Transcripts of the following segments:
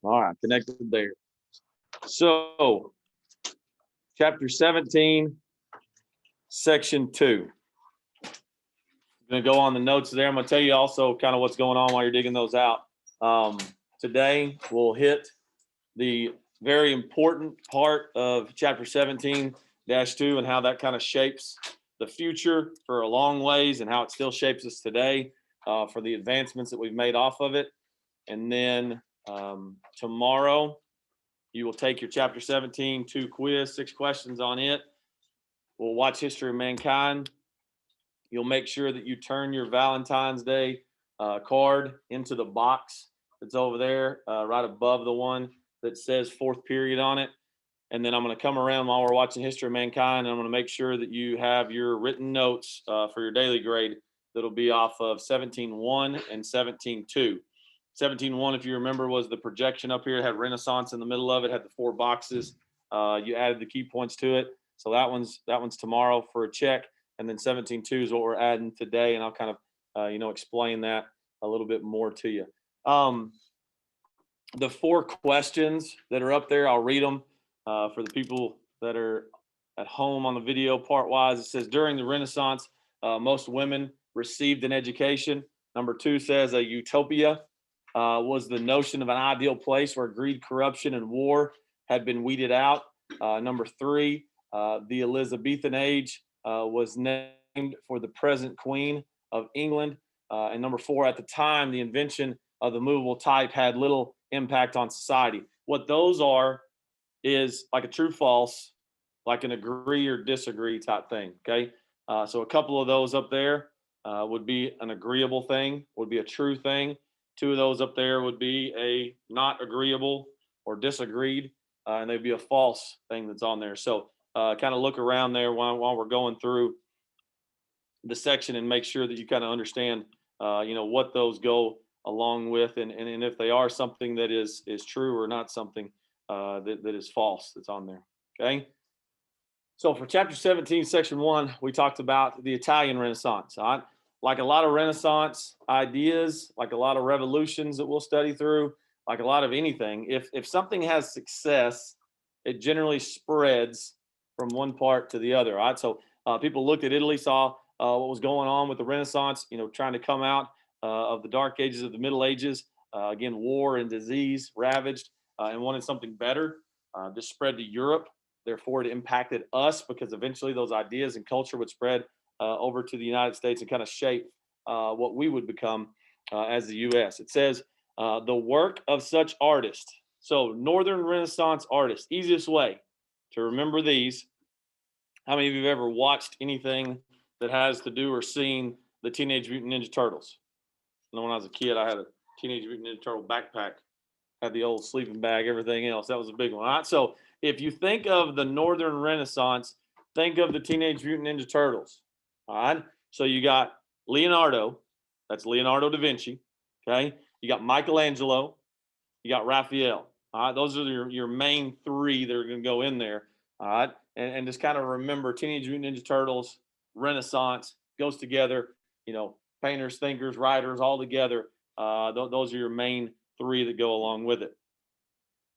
All right, connected there. So, chapter 17, section 2. I'm going to go on the notes there. I'm going to tell you also kind of what's going on while you're digging those out. Um, Today, we'll hit the very important part of chapter 17-2 and how that kind of shapes the future for a long ways and how it still shapes us today for the advancements that we've made off of it. And then tomorrow, you will take your chapter 17-2 quiz, 6 questions on it. We'll watch History of Mankind. You'll make sure that you turn your Valentine's Day card into the box that's over there, right above the one that says fourth period on it. And then I'm going to come around while we're watching History of Mankind, and I'm going to make sure that you have your written notes for your daily grade that'll be off of 17-1 and 17-2. 17-1, if you remember, was the projection up here. It had Renaissance in the middle of it, had the 4 boxes. You added the key points to it. So that one's tomorrow for a check. And then 17-2 is what we're adding today. And I'll kind of, explain that a little bit more to you. The 4 questions that are up there, I'll read them for the people that are at home on the video part wise. It says, during the Renaissance, most women received an education. Number 2 says a utopia was the notion of an ideal place where greed, corruption, and war had been weeded out. Number 3, the Elizabethan age was named for the present Queen of England. And number 4, at the time, the invention of the movable type had little impact on society. What those are is like a true false, like an agree or disagree type thing. Okay. So a couple of those up there would be an agreeable thing, would be a true thing. 2 of those up there would be a not agreeable or disagreed, and they'd be a false thing that's on there. So kind of look around there while we're going through the section and make sure that you kind of understand, what those go along with, and if they are something that is true or not something that is false that's on there. Okay. So for chapter 17, section 1, we talked about the Italian Renaissance. All right? Like a lot of Renaissance ideas, like a lot of revolutions that we'll study through, like a lot of anything, if something has success, it generally spreads from one part to the other. All right. So people looked at Italy, saw what was going on with the Renaissance, trying to come out of the dark ages of the Middle Ages. Again, war and disease ravaged, and wanted something better. This spread to Europe. Therefore, it impacted us because eventually those ideas and culture would spread over to the United States and kind of shape what we would become as the U.S. It says the work of such artists. So Northern Renaissance artists. Easiest way to remember these. How many of you have ever watched anything that has to do or seen the Teenage Mutant Ninja Turtles? I know when I was a kid, I had a Teenage Mutant Ninja Turtle backpack, had the old sleeping bag, everything else. That was a big one. All right. So if you think of the Northern Renaissance, think of the Teenage Mutant Ninja Turtles. All right. So you got Leonardo, that's Leonardo da Vinci. Okay. You got Michelangelo, you got Raphael. All right. Those are your main 3 that are going to go in there. All right. And just kind of remember Teenage Mutant Ninja Turtles, Renaissance goes together, painters, thinkers, writers, all together. Those are your main 3 that go along with it.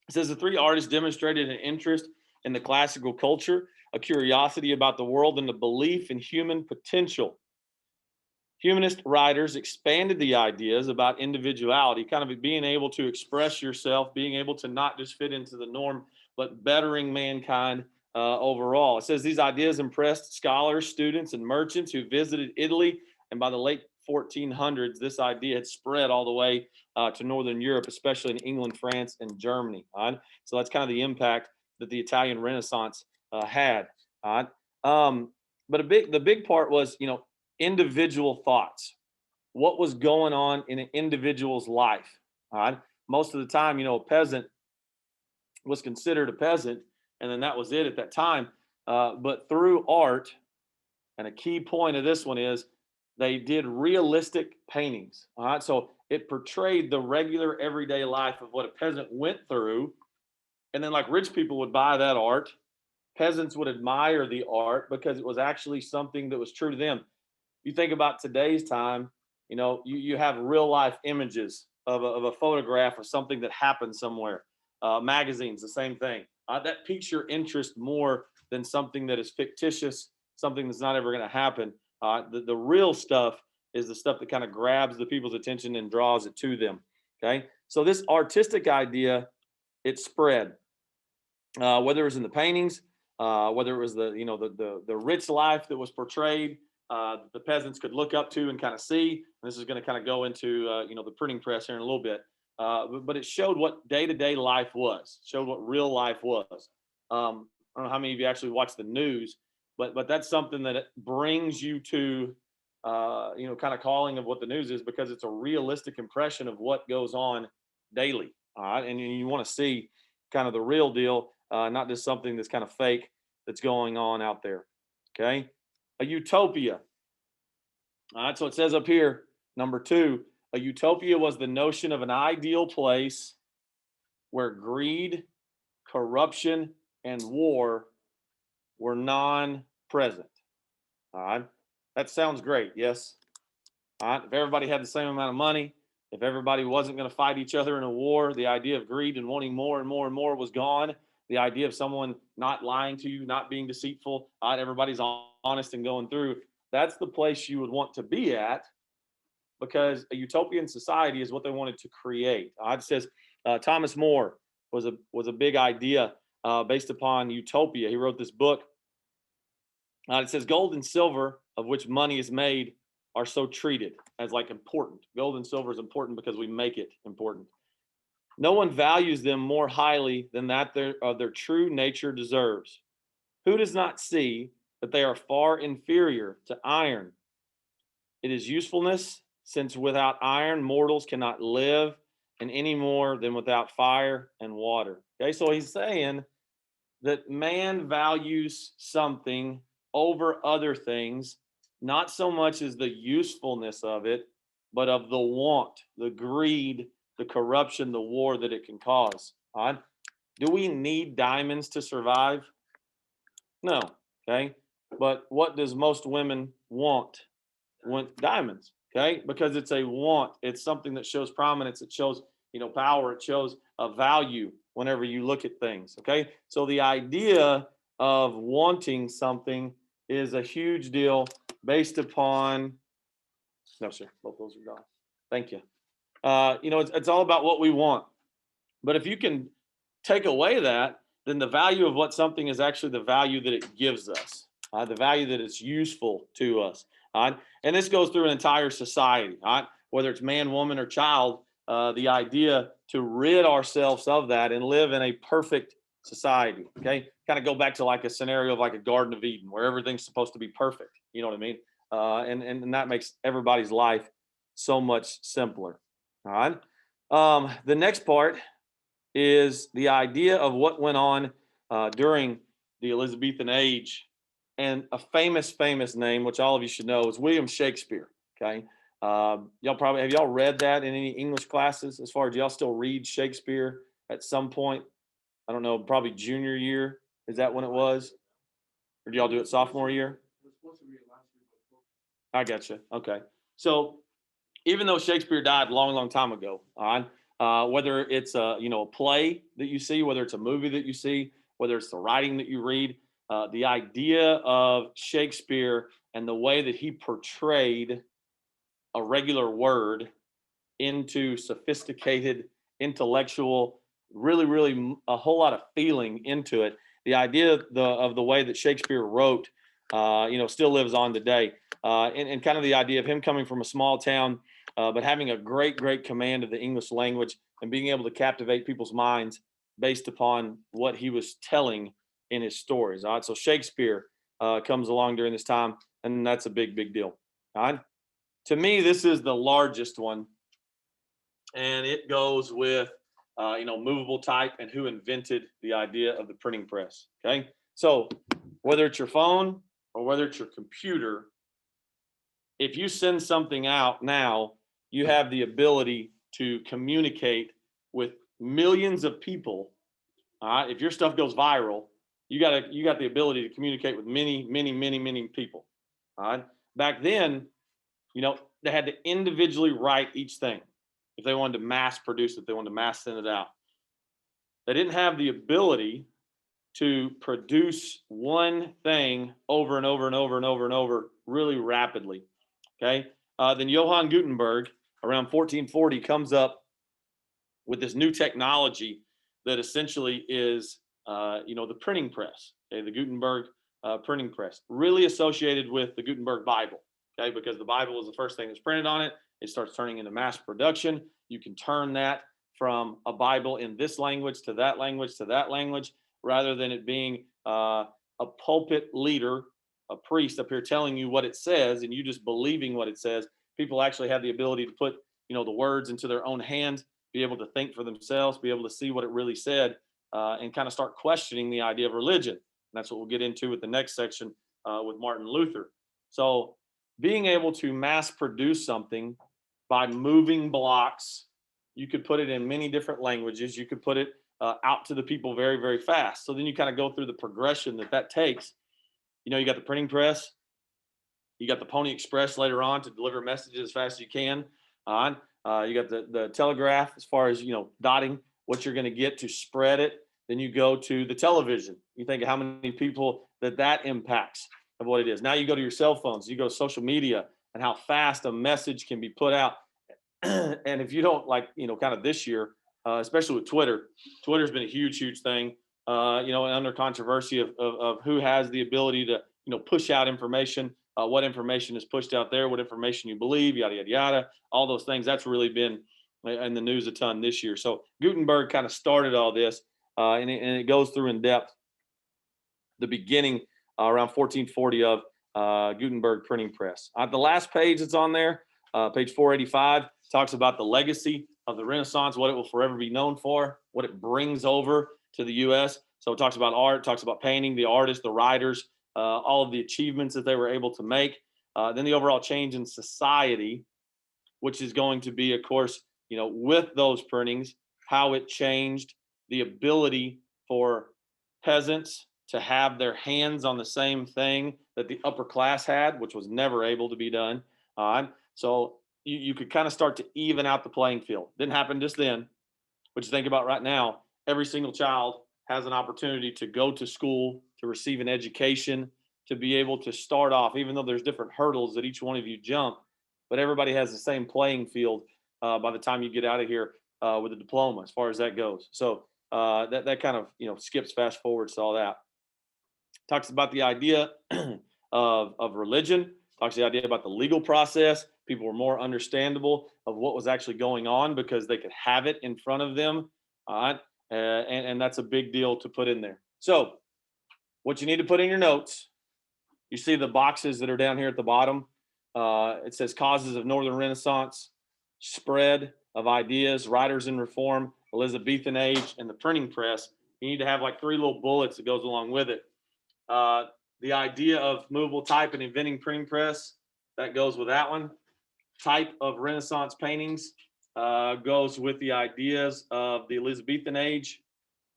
It says the 3 artists demonstrated an interest in the classical culture, a curiosity about the world, and a belief in human potential. Humanist writers expanded the ideas about individuality, kind of being able to express yourself, being able to not just fit into the norm, but bettering mankind overall. It says these ideas impressed scholars, students, and merchants who visited Italy, and by the late 1400s, this idea had spread all the way to Northern Europe, especially in England, France, and Germany. Right? So that's kind of the impact that the Italian Renaissance had. Right? But the big part was, individual thoughts. What was going on in an individual's life? All right. Most of the time, a peasant was considered a peasant, and then that was it at that time. But through art, and a key point of this one is they did realistic paintings. All right. So it portrayed the regular everyday life of what a peasant went through. And then, like, rich people would buy that art, peasants would admire the art because it was actually something that was true to them. You think about today's time, you have real life images of a photograph of something that happened somewhere. Magazines, the same thing. That piques your interest more than something that is fictitious, something that's not ever going to happen. The real stuff is the stuff that kind of grabs the people's attention and draws it to them. Okay, so this artistic idea, it spread, whether it was in the paintings, whether it was the rich life that was portrayed, the peasants could look up to and kind of see. And this is going to kind of go into the printing press here in a little bit, but it showed what day to day life was, showed what real life was. I don't know how many of you actually watch the news, but that's something that it brings you to kind of calling of what the news is, because it's a realistic impression of what goes on daily. All right, and you want to see kind of the real deal, not just something that's kind of fake that's going on out there. Okay, a utopia. All right, so it says up here, number 2, a utopia was the notion of an ideal place where greed, corruption, and war were non-present. All right, that sounds great. Yes. All right, if everybody had the same amount of money, if everybody wasn't going to fight each other in a war, the idea of greed and wanting more and more and more was gone. The idea of someone not lying to you, not being deceitful, everybody's honest and going through. That's the place you would want to be at, because a utopian society is what they wanted to create. It says Thomas More was a big idea based upon utopia. He wrote this book. It says gold and silver, of which money is made, are so treated as like important. Gold and silver is important because we make it important. No one values them more highly than that their true nature deserves. Who does not see that they are far inferior to iron? It is usefulness, since without iron mortals cannot live, and any more than without fire and water. Okay, so he's saying that man values something over other things, not so much as the usefulness of it, but of the want, the greed, the corruption, the war that it can cause. All right? Do we need diamonds to survive? No. Okay. But what does most women want? Want diamonds. Okay. Because it's a want. It's something that shows prominence. It shows, power. It shows a value whenever you look at things. Okay. So the idea of wanting something is a huge deal based upon, no, sir, both those are gone. Thank you. It's all about what we want. But if you can take away that, then the value of what something is actually the value that it gives us, the value that it's useful to us. And this goes through an entire society, whether it's man, woman, or child. The idea to rid ourselves of that and live in a perfect society. Okay, kind of go back to like a scenario of like a Garden of Eden, where everything's supposed to be perfect. You know what I mean? And that makes everybody's life so much simpler. All right. The next part is the idea of what went on during the Elizabethan age. And a famous name, which all of you should know, is William Shakespeare. Okay. Have y'all read that in any English classes? As far as y'all still read Shakespeare at some point? I don't know, probably junior year. Is that when it was? Or do y'all do it sophomore year? I gotcha. Okay. So even though Shakespeare died a long time ago, whether it's a play that you see, whether it's a movie that you see, whether it's the writing that you read, the idea of Shakespeare and the way that he portrayed a regular word into sophisticated, intellectual, really a whole lot of feeling into it. The idea of the way that Shakespeare wrote, still lives on today. And kind of the idea of him coming from a small town, but having a great command of the English language and being able to captivate people's minds based upon what he was telling in his stories. All right, so Shakespeare comes along during this time, and that's a big deal. All right, to me, this is the largest one, and it goes with movable type and who invented the idea of the printing press. Okay, so whether it's your phone or whether it's your computer, if you send something out now, you have the ability to communicate with millions of people. All right, if your stuff goes viral, you got the ability to communicate with many people. All right, back then, they had to individually write each thing. if they wanted to mass produce it, they wanted to mass send it out. They didn't have the ability to produce one thing over and over and over and over and over really rapidly. Okay. Then Johann Gutenberg, around 1440, comes up with this new technology that essentially is, the printing press. Okay, the Gutenberg printing press, really associated with the Gutenberg Bible. Okay, because the Bible is the first thing that's printed on it. It starts turning into mass production. You can turn that from a Bible in this language to that language to that language, rather than it being a pulpit leader, a priest up here telling you what it says and you just believing what it says. People actually have the ability to put, the words into their own hands, be able to think for themselves, be able to see what it really said, and kind of start questioning the idea of religion. And that's what we'll get into with the next section with Martin Luther. So being able to mass produce something by moving blocks, you could put it in many different languages. You could put it out to the people very, very fast. So then you kind of go through the progression that takes. You got the printing press, you got the Pony Express later on to deliver messages as fast as you can. You got the telegraph as far as, dotting what you're going to get to spread it. Then you go to the television. You think of how many people that impacts of what it is. Now you go to your cell phones, you go to social media and how fast a message can be put out. And if you don't kind of this year, especially with Twitter's been a huge, huge thing, under controversy of who has the ability to, push out information, what information is pushed out there, what information you believe, yada, yada, yada, all those things. That's really been in the news a ton this year. So Gutenberg kind of started all this, and it goes through in depth the beginning around 1440 of Gutenberg printing press. The last page that's on there, page 485, talks about the legacy of the Renaissance, what it will forever be known for, what it brings over to the U.S. So it talks about art, talks about painting, the artists, the writers, all of the achievements that they were able to make. Then the overall change in society, which is going to be, of course, with those printings, how it changed the ability for peasants to have their hands on the same thing that the upper class had, which was never able to be done. So you could kind of start to even out the playing field. Didn't happen just then, but you think about right now, every single child has an opportunity to go to school, to receive an education, to be able to start off, even though there's different hurdles that each one of you jump, but everybody has the same playing field by the time you get out of here with a diploma, as far as that goes. So that kind of, skips fast forwards to all that. Talks about the idea of religion, talks the idea about the legal process. People were more understandable of what was actually going on because they could have it in front of them. And that's a big deal to put in there. So what you need to put in your notes, you see the boxes that are down here at the bottom. It says causes of Northern Renaissance, spread of ideas, writers in reform, Elizabethan age, and the printing press. You need to have like 3 little bullets that goes along with it. The idea of movable type and inventing printing press, that goes with that one. Type of Renaissance paintings goes with the ideas of the Elizabethan age.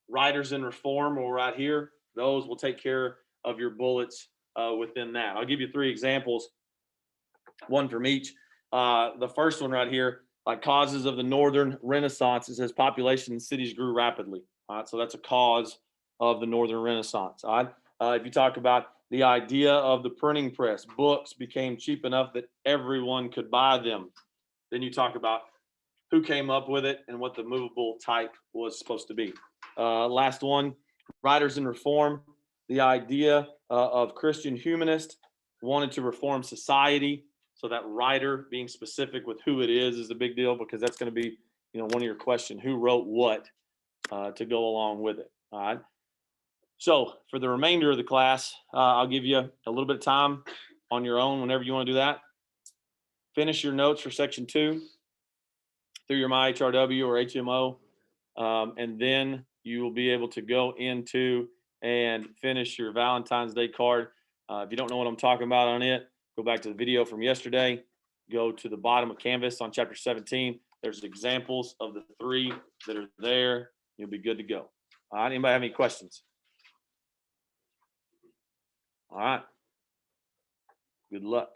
Writers in reform, or right here, those will take care of your bullets within that. I'll give you 3 examples, one from each. The first one right here, like causes of the Northern Renaissance, it says population in cities grew rapidly. All right, so that's a cause of the Northern Renaissance. All right. If you talk about the idea of the printing press, books became cheap enough that everyone could buy them. Then you talk about who came up with it and what the movable type was supposed to be. Last one, writers in reform, the idea of Christian humanist wanted to reform society. So that writer, being specific with who it is a big deal, because that's going to be, one of your questions, who wrote what to go along with it. All right. So for the remainder of the class, I'll give you a little bit of time on your own whenever you want to do that. Finish your notes for section 2 through your MyHRW or HMO, and then you will be able to go into and finish your Valentine's Day card. If you don't know what I'm talking about on it, go back to the video from yesterday, go to the bottom of Canvas on chapter 17. There's examples of the 3 that are there. You'll be good to go. All right, anybody have any questions? All right. Good luck.